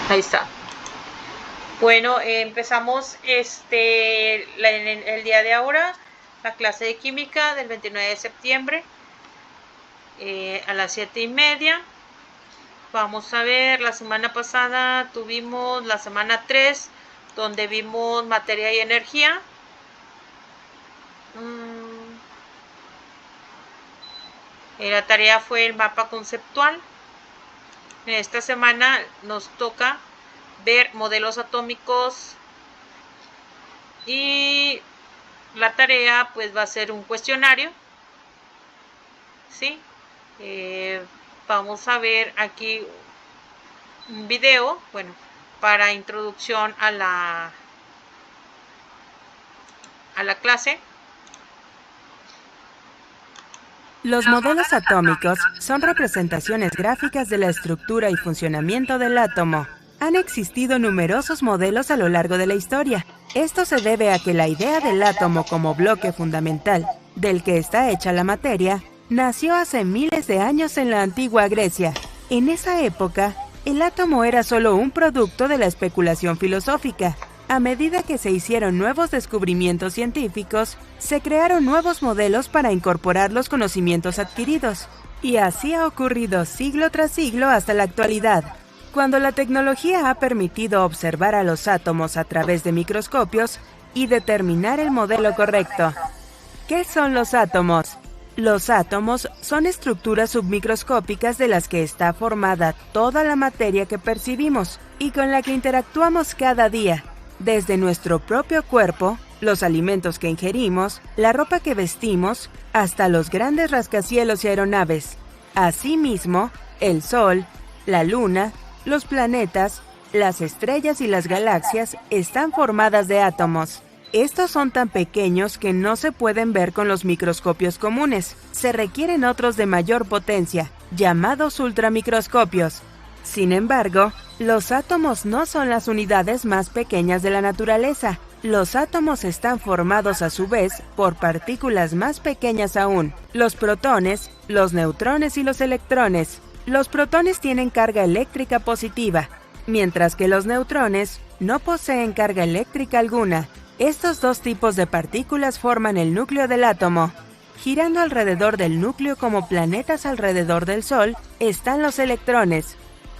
Ahí está. Bueno, empezamos el día de ahora la clase de química del 29 de septiembre a las 7:30. Vamos a ver, la semana pasada tuvimos la semana 3, donde vimos materia y energía. La tarea fue el mapa conceptual. En esta semana nos toca ver modelos atómicos y la tarea pues va a ser un cuestionario, ¿sí? Vamos a ver aquí un video, bueno, para introducción a la clase. Los modelos atómicos son representaciones gráficas de la estructura y funcionamiento del átomo. Han existido numerosos modelos a lo largo de la historia. Esto se debe a que la idea del átomo como bloque fundamental, del que está hecha la materia, nació hace miles de años en la antigua Grecia. En esa época, el átomo era solo un producto de la especulación filosófica. A medida que se hicieron nuevos descubrimientos científicos, se crearon nuevos modelos para incorporar los conocimientos adquiridos. Y así ha ocurrido siglo tras siglo hasta la actualidad. Cuando la tecnología ha permitido observar a los átomos a través de microscopios y determinar el modelo correcto. ¿Qué son los átomos? Los átomos son estructuras submicroscópicas de las que está formada toda la materia que percibimos y con la que interactuamos cada día. Desde nuestro propio cuerpo, los alimentos que ingerimos, la ropa que vestimos, hasta los grandes rascacielos y aeronaves. Asimismo, el Sol, la Luna, los planetas, las estrellas y las galaxias están formadas de átomos. Estos son tan pequeños que no se pueden ver con los microscopios comunes. Se requieren otros de mayor potencia, llamados ultramicroscopios. Sin embargo, los átomos no son las unidades más pequeñas de la naturaleza. Los átomos están formados a su vez por partículas más pequeñas aún, los protones, los neutrones y los electrones. Los protones tienen carga eléctrica positiva, mientras que los neutrones no poseen carga eléctrica alguna. Estos dos tipos de partículas forman el núcleo del átomo. Girando alrededor del núcleo como planetas alrededor del Sol están los electrones,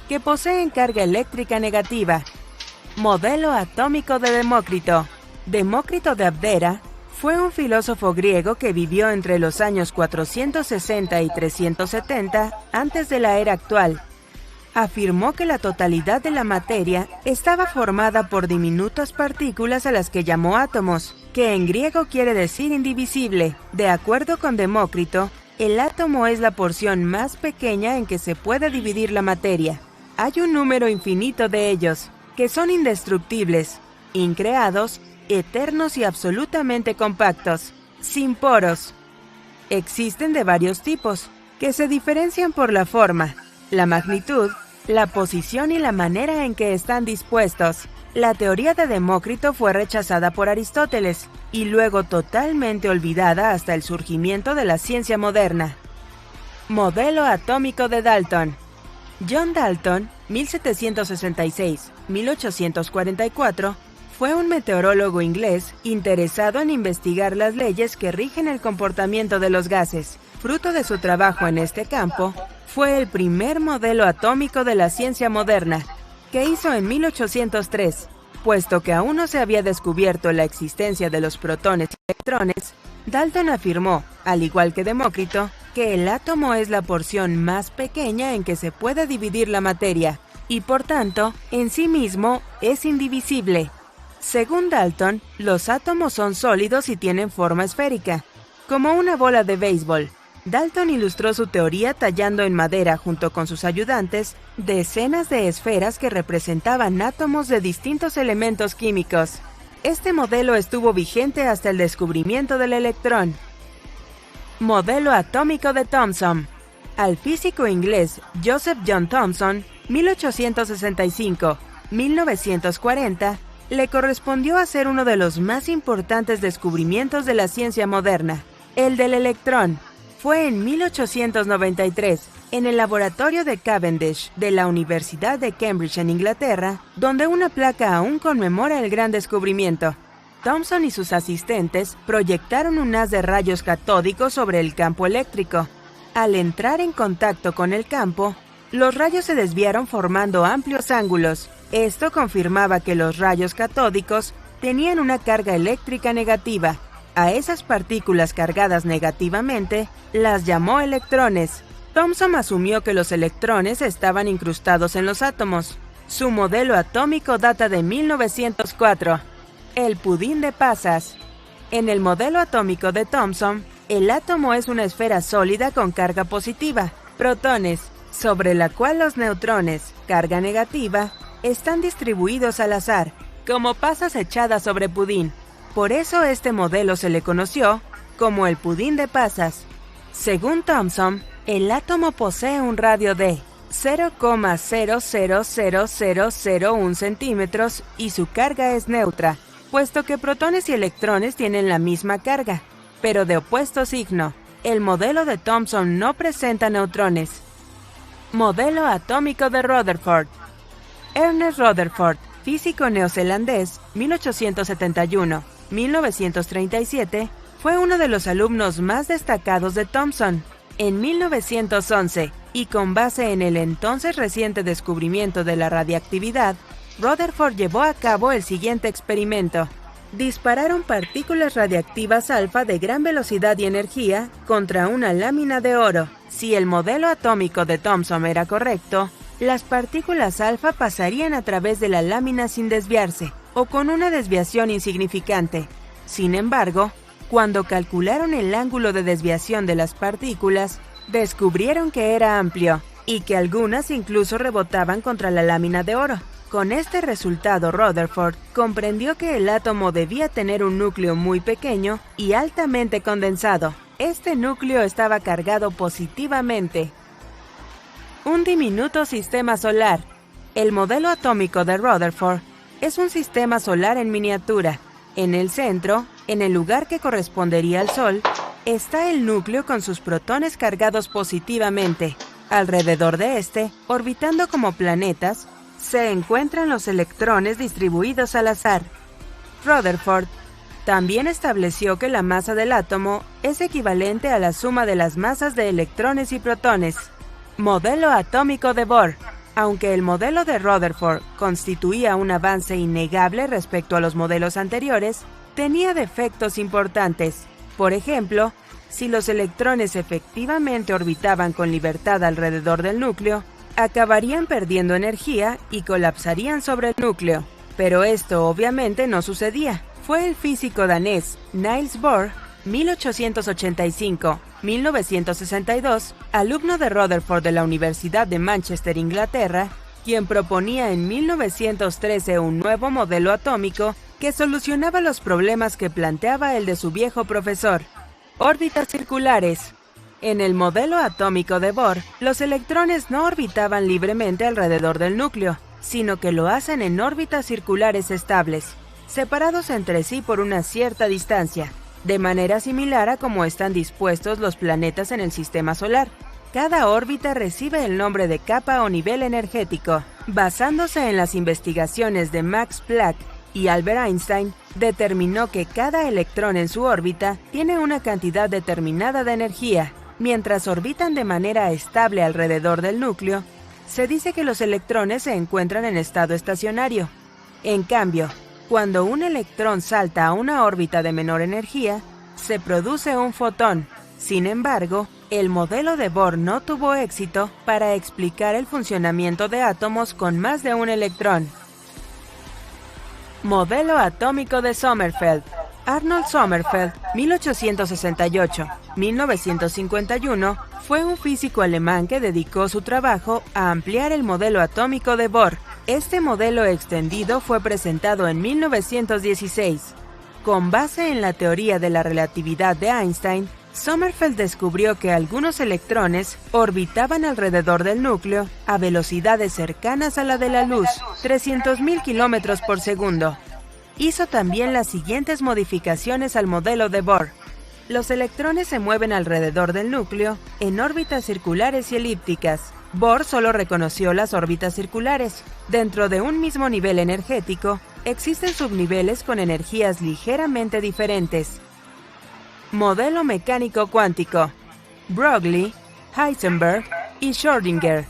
que poseen carga eléctrica negativa. Modelo atómico de Demócrito. Demócrito de Abdera fue un filósofo griego que vivió entre los años 460 y 370 antes de la era actual. Afirmó que la totalidad de la materia estaba formada por diminutas partículas a las que llamó átomos, que en griego quiere decir indivisible. De acuerdo con Demócrito, el átomo es la porción más pequeña en que se puede dividir la materia. Hay un número infinito de ellos, que son indestructibles, increados, eternos y absolutamente compactos, sin poros. Existen de varios tipos, que se diferencian por la forma, la magnitud, la posición y la manera en que están dispuestos. La teoría de Demócrito fue rechazada por Aristóteles y luego totalmente olvidada hasta el surgimiento de la ciencia moderna. Modelo atómico de Dalton. John Dalton, 1766-1844, fue un meteorólogo inglés interesado en investigar las leyes que rigen el comportamiento de los gases. Fruto de su trabajo en este campo, fue el primer modelo atómico de la ciencia moderna, que hizo en 1803. Puesto que aún no se había descubierto la existencia de los protones y electrones, Dalton afirmó, al igual que Demócrito, que el átomo es la porción más pequeña en que se puede dividir la materia, y por tanto, en sí mismo, es indivisible. Según Dalton, los átomos son sólidos y tienen forma esférica, como una bola de béisbol. Dalton ilustró su teoría tallando en madera junto con sus ayudantes decenas de esferas que representaban átomos de distintos elementos químicos. Este modelo estuvo vigente hasta el descubrimiento del electrón. Modelo atómico de Thomson. Al físico inglés Joseph John Thomson, 1865-1940, le correspondió hacer uno de los más importantes descubrimientos de la ciencia moderna, el del electrón. Fue en 1893, en el laboratorio de Cavendish de la Universidad de Cambridge en Inglaterra, donde una placa aún conmemora el gran descubrimiento. Thomson y sus asistentes proyectaron un haz de rayos catódicos sobre el campo eléctrico. Al entrar en contacto con el campo, los rayos se desviaron formando amplios ángulos. Esto confirmaba que los rayos catódicos tenían una carga eléctrica negativa. A esas partículas cargadas negativamente las llamó electrones. Thomson asumió que los electrones estaban incrustados en los átomos. Su modelo atómico data de 1904. El pudín de pasas. En el modelo atómico de Thomson, el átomo es una esfera sólida con carga positiva, protones, sobre la cual los neutrones, carga negativa, están distribuidos al azar, como pasas echadas sobre pudín. Por eso este modelo se le conoció como el pudín de pasas. Según Thomson, el átomo posee un radio de 0,000001 centímetros y su carga es neutra, puesto que protones y electrones tienen la misma carga, pero de opuesto signo. El modelo de Thomson no presenta neutrones. Modelo atómico de Rutherford. Ernest Rutherford, físico neozelandés, 1871-1937, fue uno de los alumnos más destacados de Thomson. En 1911, y con base en el entonces reciente descubrimiento de la radiactividad, Rutherford llevó a cabo el siguiente experimento. Dispararon partículas radiactivas alfa de gran velocidad y energía contra una lámina de oro. Si el modelo atómico de Thomson era correcto, las partículas alfa pasarían a través de la lámina sin desviarse, o con una desviación insignificante. Sin embargo, cuando calcularon el ángulo de desviación de las partículas, descubrieron que era amplio, y que algunas incluso rebotaban contra la lámina de oro. Con este resultado, Rutherford comprendió que el átomo debía tener un núcleo muy pequeño y altamente condensado. Este núcleo estaba cargado positivamente. Un diminuto sistema solar. El modelo atómico de Rutherford es un sistema solar en miniatura. En el centro, en el lugar que correspondería al Sol, está el núcleo con sus protones cargados positivamente. Alrededor de este, orbitando como planetas, se encuentran los electrones distribuidos al azar. Rutherford también estableció que la masa del átomo es equivalente a la suma de las masas de electrones y protones. Modelo atómico de Bohr. Aunque el modelo de Rutherford constituía un avance innegable respecto a los modelos anteriores, tenía defectos importantes. Por ejemplo, si los electrones efectivamente orbitaban con libertad alrededor del núcleo, acabarían perdiendo energía y colapsarían sobre el núcleo. Pero esto obviamente no sucedía. Fue el físico danés Niels Bohr, 1885-1962, alumno de Rutherford de la Universidad de Manchester, Inglaterra, quien proponía en 1913 un nuevo modelo atómico que solucionaba los problemas que planteaba el de su viejo profesor. Órbitas circulares. En el modelo atómico de Bohr, los electrones no orbitaban libremente alrededor del núcleo, sino que lo hacen en órbitas circulares estables, separados entre sí por una cierta distancia, de manera similar a cómo están dispuestos los planetas en el sistema solar. Cada órbita recibe el nombre de capa o nivel energético. Basándose en las investigaciones de Max Planck y Albert Einstein, determinó que cada electrón en su órbita tiene una cantidad determinada de energía. Mientras orbitan de manera estable alrededor del núcleo, se dice que los electrones se encuentran en estado estacionario. En cambio, cuando un electrón salta a una órbita de menor energía, se produce un fotón. Sin embargo, el modelo de Bohr no tuvo éxito para explicar el funcionamiento de átomos con más de un electrón. Modelo atómico de Sommerfeld. Arnold Sommerfeld, 1868-1951, fue un físico alemán que dedicó su trabajo a ampliar el modelo atómico de Bohr. Este modelo extendido fue presentado en 1916. Con base en la teoría de la relatividad de Einstein, Sommerfeld descubrió que algunos electrones orbitaban alrededor del núcleo a velocidades cercanas a la de la luz, 300.000 kilómetros por segundo. Hizo también las siguientes modificaciones al modelo de Bohr. Los electrones se mueven alrededor del núcleo en órbitas circulares y elípticas. Bohr solo reconoció las órbitas circulares. Dentro de un mismo nivel energético, existen subniveles con energías ligeramente diferentes. Modelo mecánico cuántico. Broglie, Heisenberg y Schrödinger.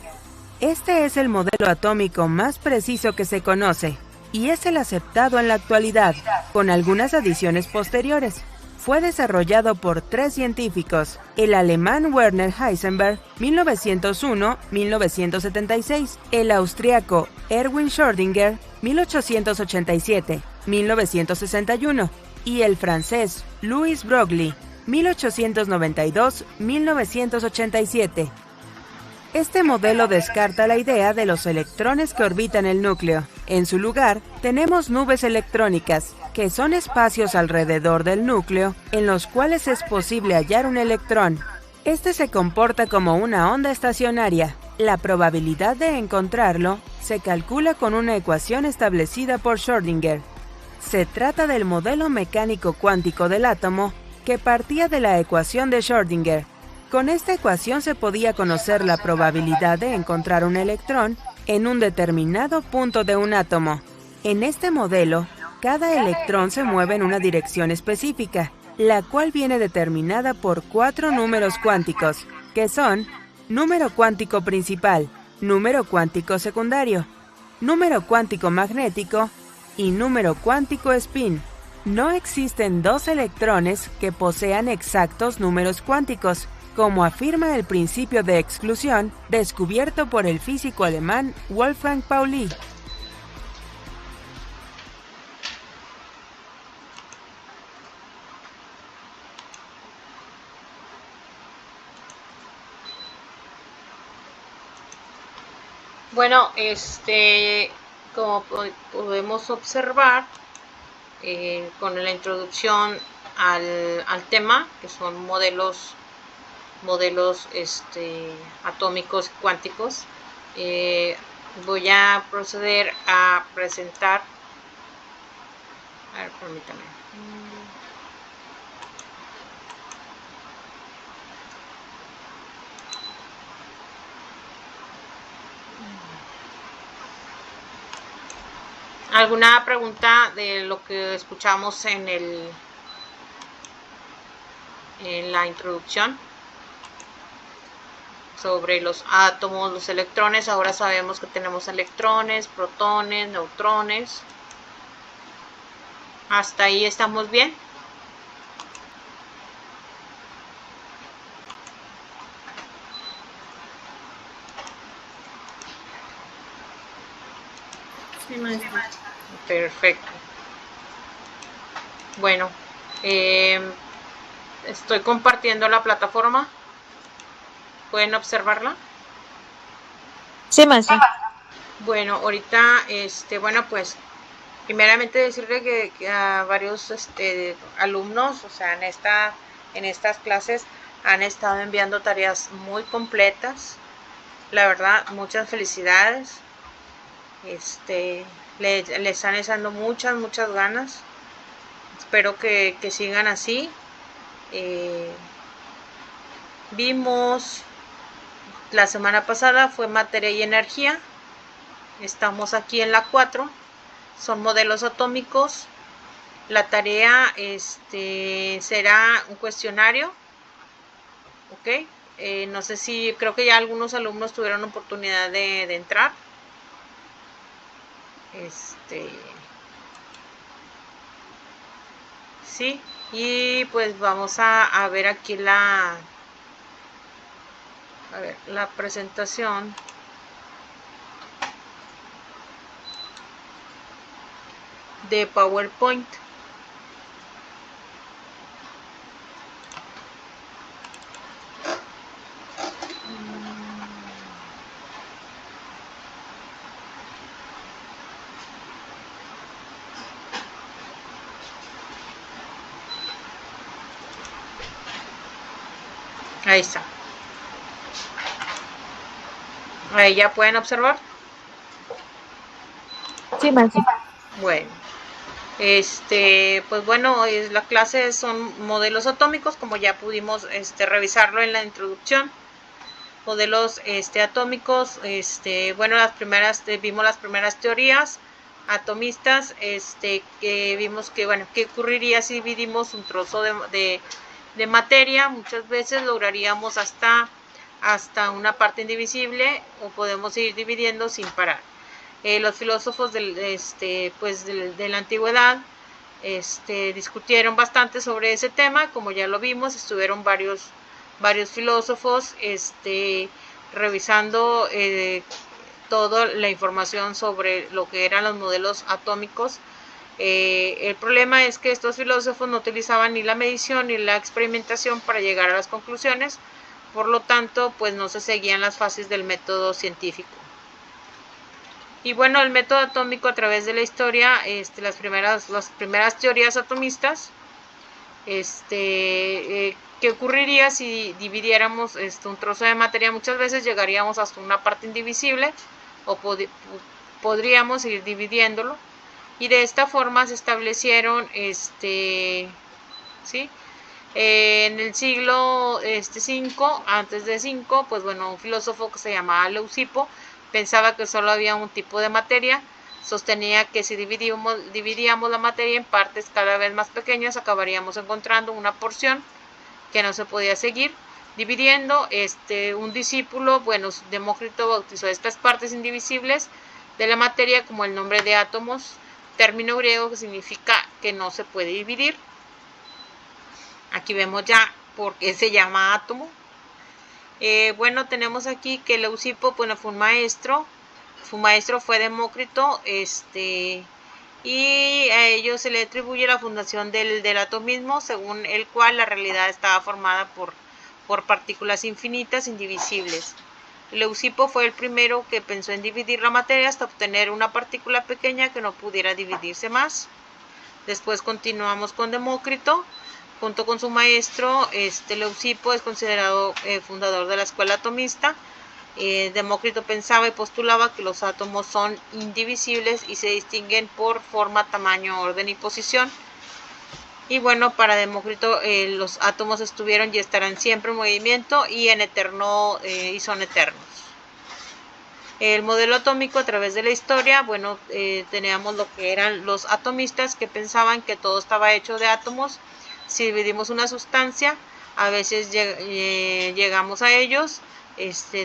Este es el modelo atómico más preciso que se conoce y es el aceptado en la actualidad, con algunas adiciones posteriores. Fue desarrollado por 3 científicos, el alemán Werner Heisenberg, 1901-1976, el austriaco Erwin Schrödinger, 1887-1961, y el francés Louis Broglie, 1892-1987. Este modelo descarta la idea de los electrones que orbitan el núcleo. En su lugar, tenemos nubes electrónicas, que son espacios alrededor del núcleo en los cuales es posible hallar un electrón. Este se comporta como una onda estacionaria. La probabilidad de encontrarlo se calcula con una ecuación establecida por Schrödinger. Se trata del modelo mecánico cuántico del átomo que partía de la ecuación de Schrödinger. Con esta ecuación se podía conocer la probabilidad de encontrar un electrón en un determinado punto de un átomo. En este modelo, cada electrón se mueve en una dirección específica, la cual viene determinada por 4 números cuánticos, que son número cuántico principal, número cuántico secundario, número cuántico magnético y número cuántico spin. No existen 2 electrones que posean exactos números cuánticos, como afirma el principio de exclusión descubierto por el físico alemán Wolfgang Pauli. Bueno, como podemos observar con la introducción al tema, que son modelos atómicos cuánticos, voy a proceder a presentar. A ver, permítame. ¿Alguna pregunta de lo que escuchamos en la introducción sobre los átomos, los electrones? Ahora sabemos que tenemos electrones, protones, neutrones. ¿Hasta ahí estamos bien? Sí, maestra. Perfecto. Bueno, estoy compartiendo la plataforma. ¿Pueden observarla? Sí, maestra. Bueno, ahorita, bueno, pues, primeramente decirle que a varios alumnos, o sea, en estas clases han estado enviando tareas muy completas. La verdad, muchas felicidades. Le están echando muchas ganas. Espero que sigan así. Vimos la semana pasada fue materia y energía. Estamos aquí en la 4. Son modelos atómicos. La tarea será un cuestionario. Ok. No sé si, creo que ya algunos alumnos tuvieron oportunidad de entrar. Sí, y pues vamos a ver aquí la presentación. De PowerPoint. Ahí está. Ahí ya pueden observar. Sí, maestra. Bueno, Pues bueno, la clase son modelos atómicos, como ya pudimos revisarlo en la introducción. Modelos atómicos, bueno, vimos las primeras teorías atomistas, que vimos que, bueno, qué ocurriría si dividimos un trozo de materia. Muchas veces lograríamos hasta una parte indivisible, o podemos ir dividiendo sin parar. Los filósofos de la antigüedad discutieron bastante sobre ese tema, como ya lo vimos. Estuvieron varios filósofos revisando toda la información sobre lo que eran los modelos atómicos. El problema es que estos filósofos no utilizaban ni la medición ni la experimentación para llegar a las conclusiones, por lo tanto, pues no se seguían las fases del método científico. Y bueno, el método atómico a través de la historia, las primeras teorías atomistas, ¿qué ocurriría si dividiéramos un trozo de materia? Muchas veces llegaríamos hasta una parte indivisible, o podríamos ir dividiéndolo, y de esta forma se establecieron ¿sí? En el siglo V, antes de 5, pues bueno, un filósofo que se llamaba Leucipo pensaba que solo había un tipo de materia. Sostenía que si dividíamos la materia en partes cada vez más pequeñas, acabaríamos encontrando una porción que no se podía seguir dividiendo. Un discípulo, bueno, Demócrito, bautizó estas partes indivisibles de la materia como el nombre de átomos, término griego que significa que no se puede dividir. Aquí vemos ya por qué se llama átomo. Bueno, tenemos aquí que Leucipo, bueno, fue un maestro. Su maestro fue Demócrito, y a ellos se le atribuye la fundación del atomismo, según el cual la realidad estaba formada por partículas infinitas, indivisibles. Leucipo fue el primero que pensó en dividir la materia hasta obtener una partícula pequeña que no pudiera dividirse más. Después continuamos con Demócrito. Junto con su maestro, Leucipo es considerado fundador de la escuela atomista. Demócrito pensaba y postulaba que los átomos son indivisibles y se distinguen por forma, tamaño, orden y posición. Y bueno, para Demócrito los átomos estuvieron y estarán siempre en movimiento y son eternos. El modelo atómico a través de la historia, bueno, teníamos lo que eran los atomistas, que pensaban que todo estaba hecho de átomos. Si dividimos una sustancia, a veces llegamos a ellos.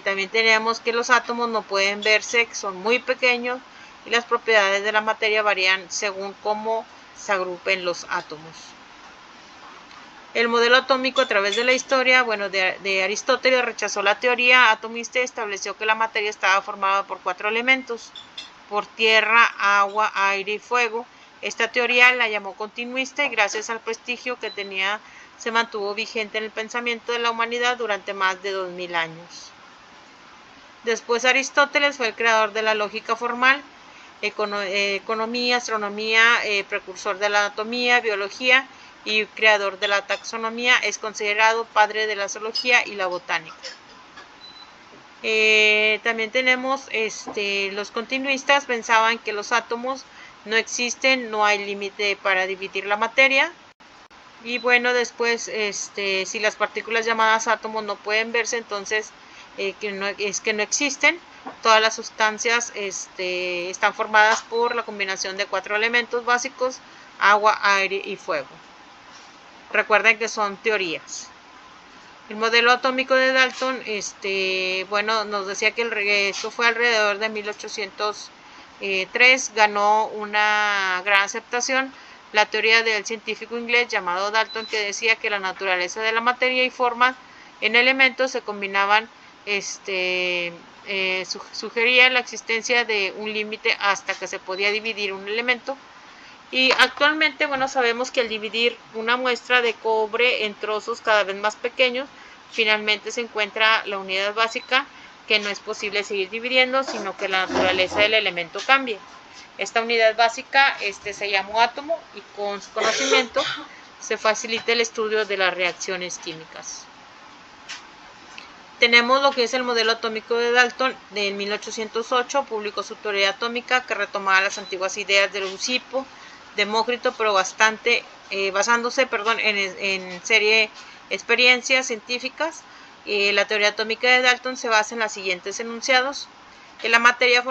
También tenemos que los átomos no pueden verse, que son muy pequeños, y las propiedades de la materia varían según cómo se agrupen los átomos. El modelo atómico a través de la historia, bueno, de Aristóteles, rechazó la teoría atomista y estableció que la materia estaba formada por 4 elementos: por tierra, agua, aire y fuego. Esta teoría la llamó continuista, y gracias al prestigio que tenía se mantuvo vigente en el pensamiento de la humanidad durante más de 2000 años. Después Aristóteles fue el creador de la lógica formal, economía, astronomía, precursor de la anatomía, biología y creador de la taxonomía. Es considerado padre de la zoología y la botánica. También tenemos los continuistas. Pensaban que los átomos no existen, no hay límite para dividir la materia. Y bueno, después, si las partículas llamadas átomos no pueden verse, entonces que no existen. Todas las sustancias están formadas por la combinación de 4 elementos básicos: agua, aire y fuego. Recuerden que son teorías. El modelo atómico de Dalton, bueno, nos decía que esto fue alrededor de 1803, ganó una gran aceptación la teoría del científico inglés llamado Dalton, que decía que la naturaleza de la materia y forma en elementos se combinaban, sugería la existencia de un límite hasta que se podía dividir un elemento. Y actualmente, bueno, sabemos que al dividir una muestra de cobre en trozos cada vez más pequeños, finalmente se encuentra la unidad básica, que no es posible seguir dividiendo, sino que la naturaleza del elemento cambia. Esta unidad básica se llamó átomo, y con su conocimiento se facilita el estudio de las reacciones químicas. Tenemos lo que es el modelo atómico de Dalton. En 1808 publicó su teoría atómica, que retomaba las antiguas ideas de Leucipo, Demócrito, pero basándose en serie experiencias científicas. La teoría atómica de Dalton se basa en los siguientes enunciados: que la materia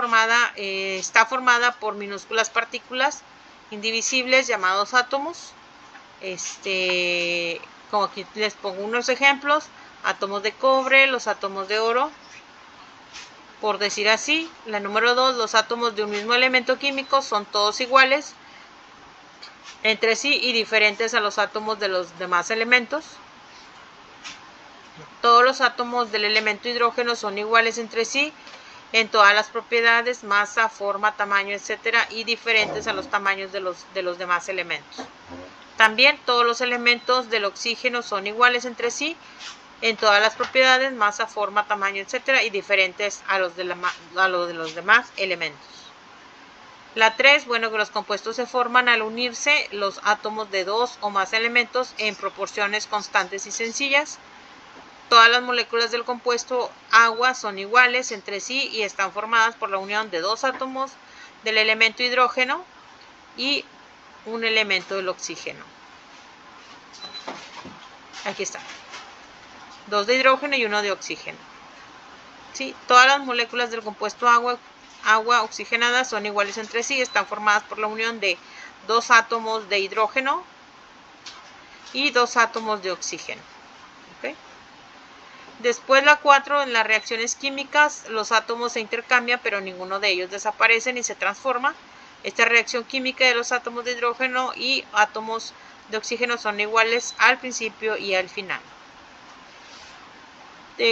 está formada por minúsculas partículas indivisibles llamados átomos. Como aquí les pongo unos ejemplos: átomos de cobre, los átomos de oro, por decir así. La número 2, los átomos de un mismo elemento químico son todos iguales entre sí y diferentes a los átomos de los demás elementos. Todos los átomos del elemento hidrógeno son iguales entre sí en todas las propiedades, masa, forma, tamaño, etcétera, y diferentes a los tamaños de los demás elementos. También todos los elementos del oxígeno son iguales entre sí en todas las propiedades, masa, forma, tamaño, etcétera, y diferentes a los de los demás elementos. La 3, que los compuestos se forman al unirse los átomos de dos o más elementos en proporciones constantes y sencillas. Todas las moléculas del compuesto agua son iguales entre sí y están formadas por la unión de dos átomos del elemento hidrógeno y un elemento del oxígeno. Aquí está. 2 de hidrógeno y 1 de oxígeno. ¿Sí? Todas las moléculas del compuesto agua oxigenada son iguales entre sí, están formadas por la unión de dos átomos de hidrógeno y dos átomos de oxígeno. ¿Okay? Después la 4, en las reacciones químicas los átomos se intercambian, pero ninguno de ellos desaparece ni se transforma. Esta reacción química de los átomos de hidrógeno y átomos de oxígeno son iguales al principio y al final.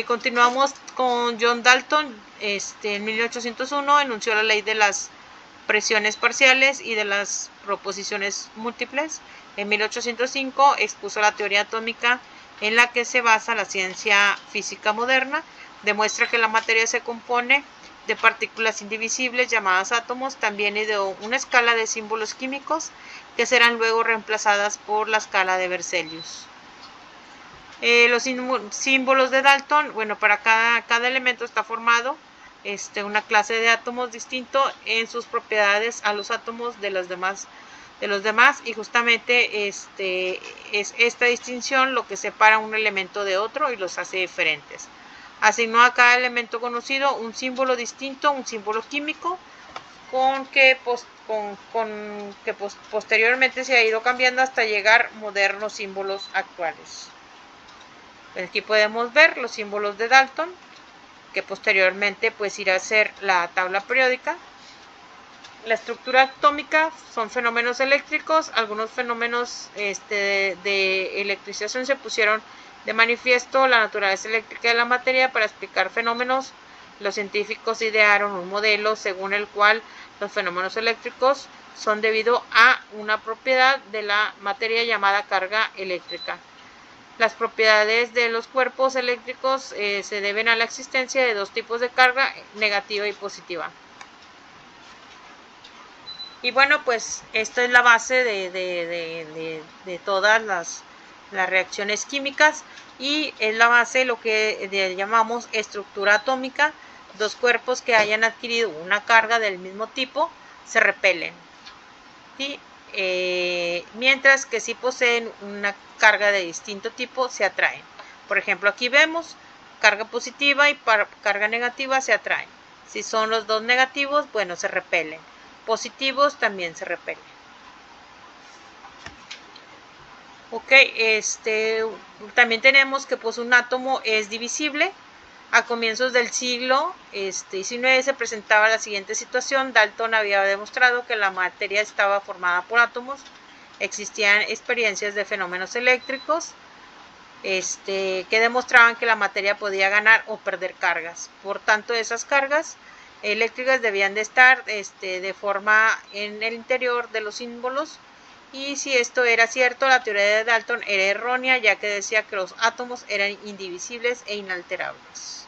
Continuamos con John Dalton. En 1801 enunció la ley de las presiones parciales y de las proposiciones múltiples. En 1805 expuso la teoría atómica en la que se basa la ciencia física moderna. Demuestra que la materia se compone de partículas indivisibles llamadas átomos. También ideó una escala de símbolos químicos que serán luego reemplazadas por la escala de Berzelius. Los símbolos de Dalton, para cada elemento está formado una clase de átomos distinto en sus propiedades a los átomos de los demás, y justamente es esta distinción lo que separa un elemento de otro y los hace diferentes. Asignó a cada elemento conocido un símbolo distinto, un símbolo químico, que posteriormente se ha ido cambiando hasta llegar a modernos símbolos actuales. Aquí podemos ver los símbolos de Dalton, que posteriormente irá a ser la tabla periódica. La estructura atómica son fenómenos eléctricos. Algunos fenómenos de electrización se pusieron de manifiesto la naturaleza eléctrica de la materia. Para explicar fenómenos, los científicos idearon un modelo según el cual los fenómenos eléctricos son debido a una propiedad de la materia llamada carga eléctrica. Las propiedades de los cuerpos eléctricos se deben a la existencia de dos tipos de carga, negativa y positiva. Y esta es la base de todas las reacciones químicas y es la base de lo que llamamos estructura atómica. Dos cuerpos que hayan adquirido una carga del mismo tipo se repelen. ¿Sí? Mientras que si poseen una carga de distinto tipo se atraen. Por ejemplo, aquí vemos carga positiva y carga negativa se atraen. Si son los dos negativos, se repelen. Positivos también se repelen. Ok, también tenemos que un átomo es divisible. A comienzos del siglo XIX se presentaba la siguiente situación. Dalton había demostrado que la materia estaba formada por átomos. Existían experiencias de fenómenos eléctricos que demostraban que la materia podía ganar o perder cargas. Por tanto, esas cargas eléctricas debían de estar de forma en el interior de los símbolos. Y si esto era cierto, la teoría de Dalton era errónea, ya que decía que los átomos eran indivisibles e inalterables.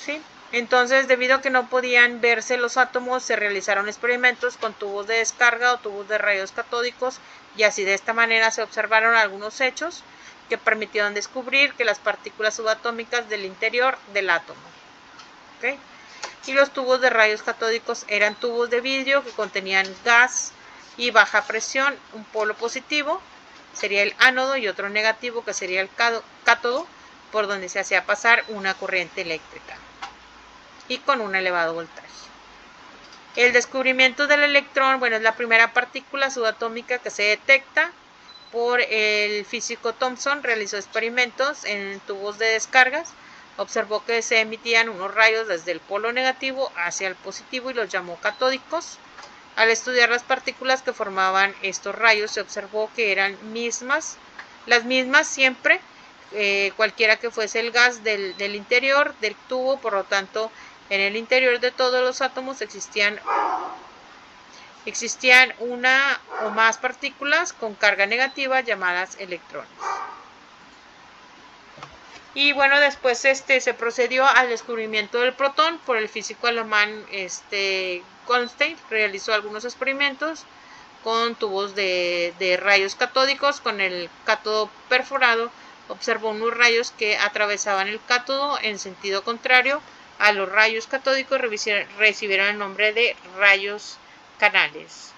¿Sí? Entonces, debido a que no podían verse los átomos, se realizaron experimentos con tubos de descarga o tubos de rayos catódicos, y así de esta manera se observaron algunos hechos que permitieron descubrir que las partículas subatómicas del interior del átomo. ¿Okay? Y los tubos de rayos catódicos eran tubos de vidrio que contenían gas y baja presión. Un polo positivo sería el ánodo y otro negativo, que sería el cátodo, por donde se hacía pasar una corriente eléctrica y con un elevado voltaje. El descubrimiento del electrón, bueno, es la primera partícula subatómica que se detecta por el físico Thomson. Realizó experimentos en tubos de descargas, observó que se emitían unos rayos desde el polo negativo hacia el positivo y los llamó catódicos. Al estudiar las partículas que formaban estos rayos, se observó que eran las mismas siempre, cualquiera que fuese el gas del interior del tubo. Por lo tanto, en el interior de todos los átomos existían una o más partículas con carga negativa llamadas electrones. Y bueno, después se procedió al descubrimiento del protón por el físico alemán Goldstein. Realizó algunos experimentos con tubos de rayos catódicos. Con el cátodo perforado, observó unos rayos que atravesaban el cátodo en sentido contrario a los rayos catódicos, recibieron el nombre de rayos canales.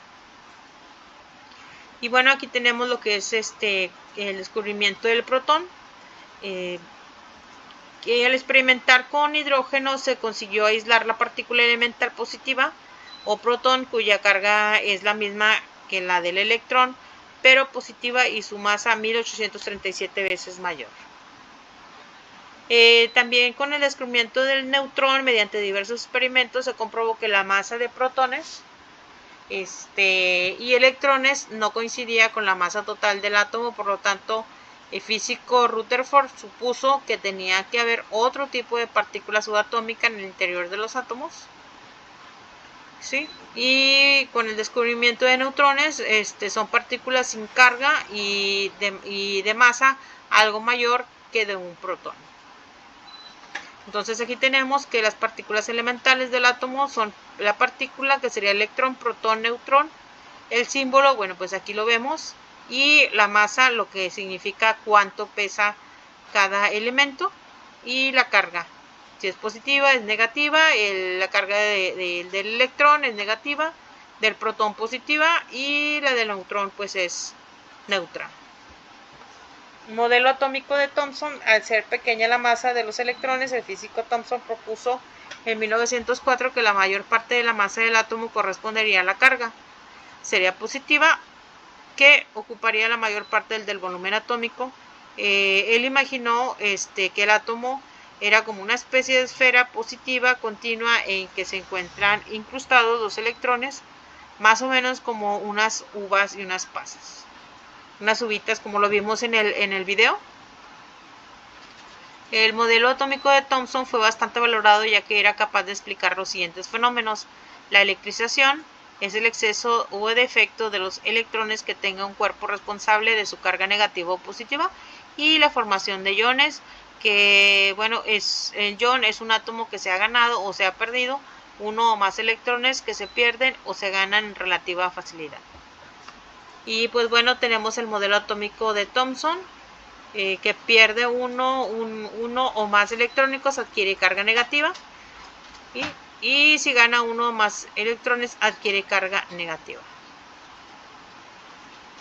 Y bueno, aquí tenemos lo que es el descubrimiento del protón. Que al experimentar con hidrógeno se consiguió aislar la partícula elemental positiva o protón, cuya carga es la misma que la del electrón, pero positiva, y su masa 1837 veces mayor. También con el descubrimiento del neutrón, mediante diversos experimentos, se comprobó que la masa de protones y electrones no coincidía con la masa total del átomo. Por lo tanto, el físico Rutherford supuso que tenía que haber otro tipo de partícula subatómica en el interior de los átomos. ¿Sí? Y con el descubrimiento de neutrones, son partículas sin carga y de masa algo mayor que de un protón. Entonces aquí tenemos que las partículas elementales del átomo son la partícula, que sería electrón, protón, neutrón. El símbolo, bueno, pues aquí lo vemos. Y la masa, lo que significa cuánto pesa cada elemento. Y la carga, si es positiva, es negativa. La carga del electrón es negativa, del protón positiva, y la del neutrón pues es neutra. Modelo atómico de Thomson. Al ser pequeña la masa de los electrones, el físico Thomson propuso en 1904 que la mayor parte de la masa del átomo correspondería a la carga. Sería positiva, que ocuparía la mayor parte del volumen atómico. Él imaginó que el átomo era como una especie de esfera positiva continua en que se encuentran incrustados los electrones, más o menos como unas uvas y unas pasas. Unas uvitas, como lo vimos en el video. El modelo atómico de Thomson fue bastante valorado, ya que era capaz de explicar los siguientes fenómenos. La electrización es el exceso o defecto de los electrones que tenga un cuerpo responsable de su carga negativa o positiva, y la formación de iones, que bueno, el ion es un átomo que se ha ganado o se ha perdido uno o más electrones que se pierden o se ganan en relativa facilidad. Y pues bueno, tenemos el modelo atómico de Thomson, que pierde uno o más electrónicos adquiere carga negativa, y si gana uno o más electrones adquiere carga negativa.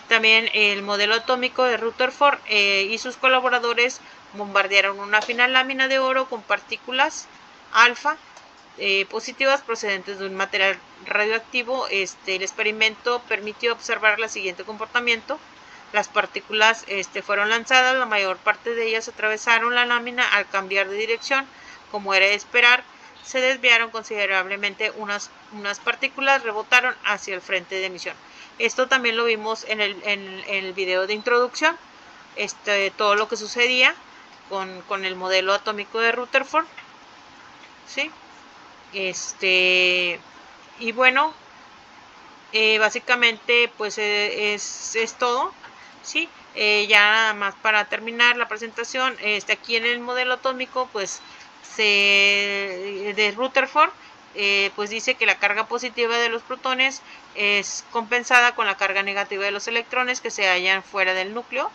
También el modelo atómico de Rutherford y sus colaboradores bombardearon una fina lámina de oro con partículas alfa positivas procedentes de un material radioactivo. El experimento permitió observar el siguiente comportamiento. Las partículas fueron lanzadas, la mayor parte de ellas atravesaron la lámina. Al cambiar de dirección, como era de esperar, se desviaron considerablemente. Unas partículas rebotaron hacia el frente de emisión. Esto también lo vimos en el video de introducción, todo lo que sucedía con el modelo atómico de Rutherford, ¿sí? Y bueno, básicamente pues es todo, ¿sí? Ya nada más para terminar la presentación, aquí en el modelo atómico pues de Rutherford, pues dice que la carga positiva de los protones es compensada con la carga negativa de los electrones que se hallan fuera del núcleo,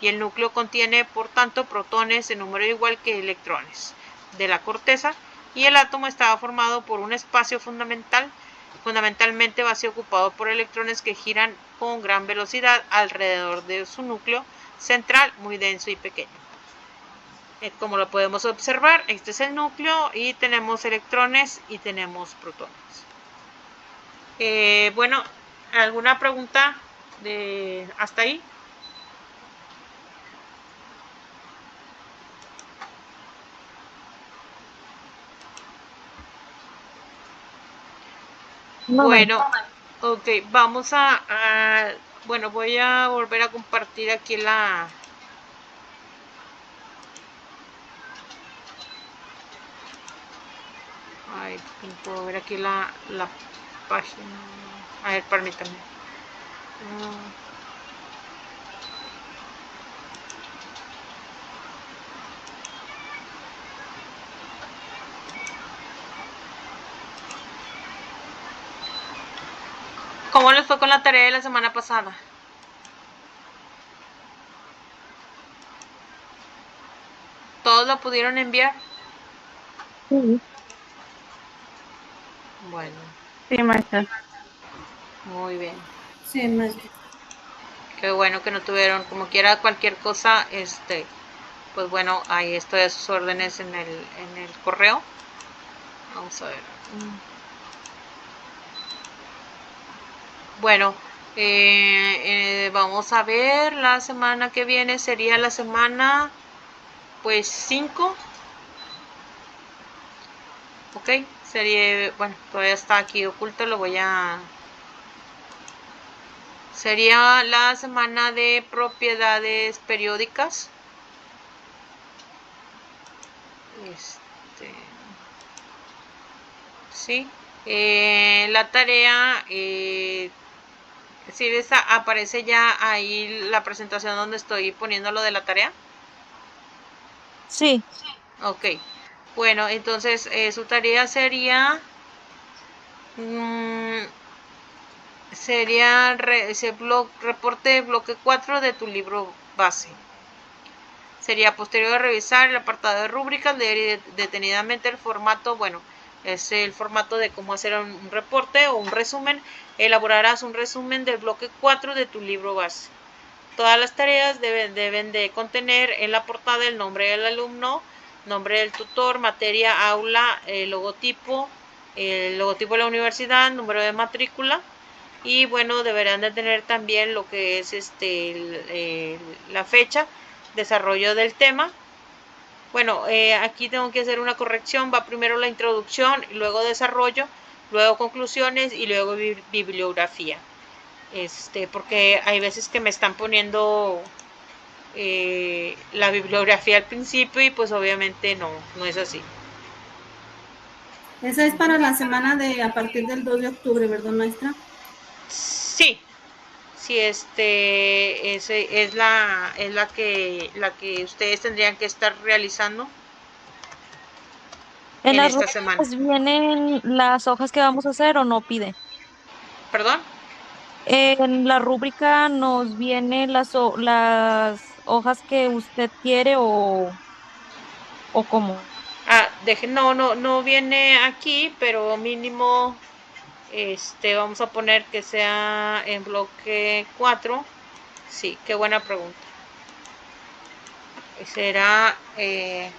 y el núcleo contiene por tanto protones en número igual que electrones. De la corteza y el átomo estaba formado por un espacio fundamentalmente vacío, ocupado por electrones que giran con gran velocidad alrededor de su núcleo central, muy denso y pequeño. Como lo podemos observar, este es el núcleo y tenemos electrones y tenemos protones. Bueno, ¿alguna pregunta hasta ahí? No, Bueno, ok, vamos bueno, voy a volver a compartir aquí ay, no puedo ver aquí la página. A ver, permítame. ¿Cómo les fue con la tarea de la semana pasada? ¿Todos la pudieron enviar? sí. Bueno, Sí, maestra. muy bien. Sí, maestra. Qué bueno que no tuvieron, como quiera, cualquier cosa, pues bueno, ahí estoy a sus órdenes en el correo. Vamos a ver. Bueno, vamos a ver, la semana que viene sería la semana, pues 5. Ok, sería, bueno, todavía está aquí oculto, lo voy a... Sería la semana de propiedades periódicas. Sí, la tarea, si les aparece ya ahí la presentación donde estoy poniendo lo de la tarea. Sí. Ok, bueno, entonces su tarea sería ese reporte de bloque 4 de tu libro base. Sería posterior a revisar el apartado de rúbricas, leer detenidamente el formato, bueno, es el formato de cómo hacer un reporte o un resumen. Elaborarás un resumen del bloque 4 de tu libro base. Todas las tareas deben de contener en la portada el nombre del alumno, nombre del tutor, materia, aula, el logotipo de la universidad, número de matrícula, y bueno, deberán de tener también lo que es la fecha, desarrollo del tema. Bueno, aquí tengo que hacer una corrección. Va primero la introducción, luego desarrollo, luego conclusiones y luego bibliografía. Porque hay veces que me están poniendo la bibliografía al principio y pues obviamente no es así. Esa es para la semana de a partir del 2 de octubre, ¿verdad, maestra? Sí, sí, ese es la que ustedes tendrían que estar realizando ¿En en las esta semana. rúbricas vienen las hojas que vamos a hacer o no pide? ¿Perdón? En la rúbrica nos vienen las hojas que usted quiere o cómo. No viene aquí, pero mínimo, vamos a poner que sea en bloque 4. Sí, qué buena pregunta. Será, le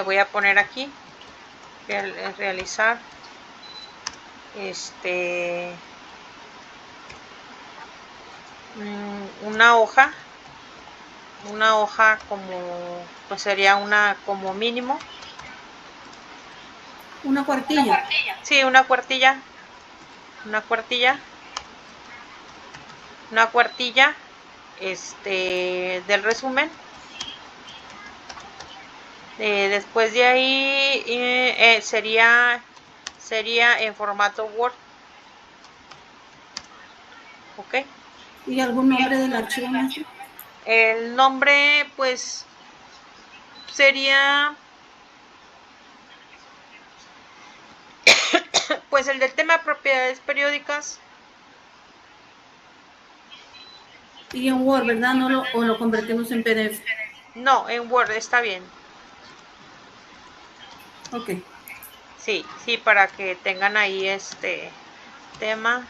voy a poner aquí, realizar, una hoja como, pues sería una como mínimo. Una cuartilla. Sí, una cuartilla. Del resumen. Después de ahí sería en formato Word. ¿Ok? ¿Y algún nombre del archivo, maestra? El nombre, pues, sería, pues, el del tema de propiedades periódicas. Y en Word, ¿verdad? No o lo convertimos en PDF. No, en Word está bien. Ok. Sí, sí, para que tengan ahí este tema.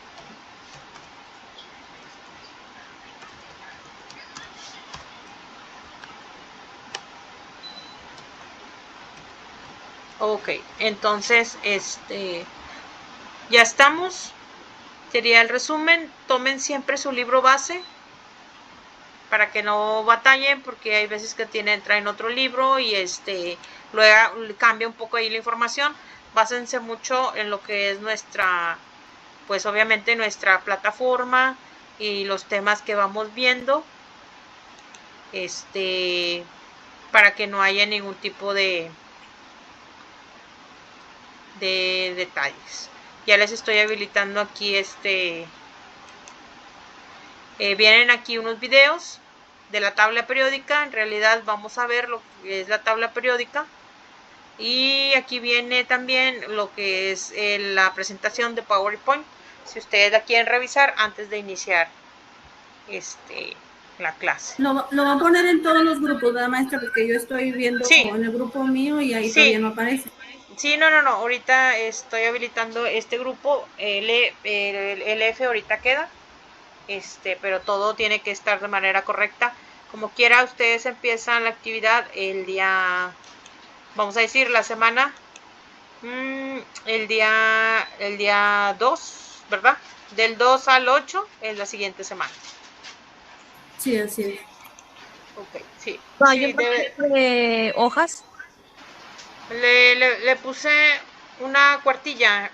Ok, entonces, ya estamos. Sería el resumen. Tomen siempre su libro base para que no batallen, porque hay veces que traen otro libro y luego cambia un poco ahí la información. Básense mucho en lo que es nuestra, pues obviamente nuestra plataforma y los temas que vamos viendo, para que no haya ningún tipo de detalles. Ya les estoy habilitando aquí vienen aquí unos videos de la tabla periódica. En realidad vamos a ver lo que es la tabla periódica, y aquí viene también lo que es la presentación de PowerPoint, si ustedes la quieren revisar antes de iniciar la clase. Lo va a poner en todos los grupos, ¿verdad, maestra? Porque yo estoy viendo Sí. en el grupo mío y ahí Sí. todavía no aparece. Sí, no, ahorita estoy habilitando este grupo, el F ahorita queda, pero todo tiene que estar de manera correcta. Como quiera, ustedes empiezan la actividad el día, vamos a decir, la semana, el día 2, ¿verdad? Del 2 al 8 es la siguiente semana. Sí, así es. Ok, sí. No, hay Sí, un paquete de hojas. le puse una cuartilla,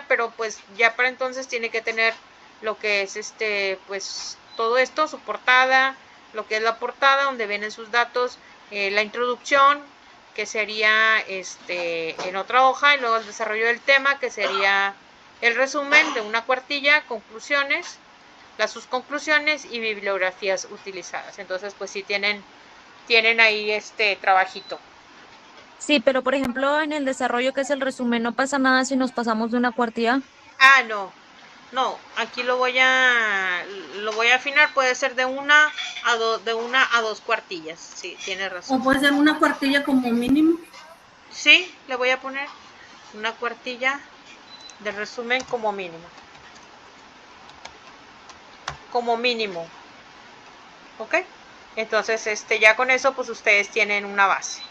pero pues ya para entonces tiene que tener lo que es pues todo esto, su portada, lo que es la portada donde vienen sus datos, la introducción, que sería en otra hoja, y luego el desarrollo del tema, que sería el resumen de una cuartilla, conclusiones, sus conclusiones y bibliografías utilizadas. Entonces pues sí tienen ahí trabajito. Sí, pero por ejemplo, en el desarrollo, que es el resumen, no pasa nada si nos pasamos de una cuartilla. Ah, no, aquí lo voy a afinar, puede ser de una a dos cuartillas. Sí, tiene razón. O puede ser una cuartilla como mínimo. Sí, le voy a poner una cuartilla de resumen como mínimo. Como mínimo. ¿Ok? Entonces, ya con eso, pues ustedes tienen una base.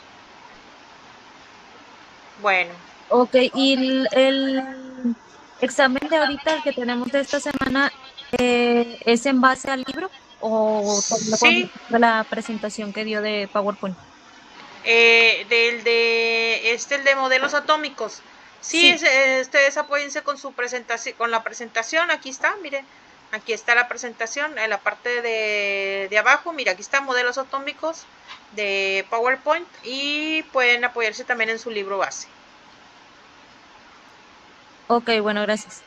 Bueno. Ok, y el examen de ahorita, el que tenemos de esta semana, ¿es en base al libro o todavía con Sí, la presentación que dio de PowerPoint? el de modelos atómicos. Sí, Sí. ustedes apóyense con su presentación, con la presentación. Aquí está, miren, aquí está la presentación en la parte de abajo. Mira, aquí están modelos atómicos de PowerPoint, y pueden apoyarse también en su libro base. Ok, bueno, gracias.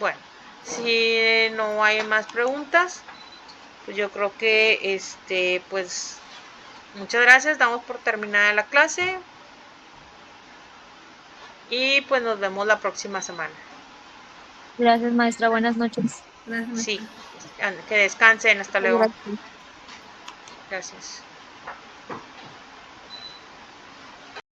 Bueno, si no hay más preguntas, pues yo creo que pues muchas gracias. Damos por terminada la clase. Y pues nos vemos la próxima semana. Gracias, maestra. Buenas noches. Gracias, Sí, maestra. que descansen. Hasta luego. Gracias. Gracias.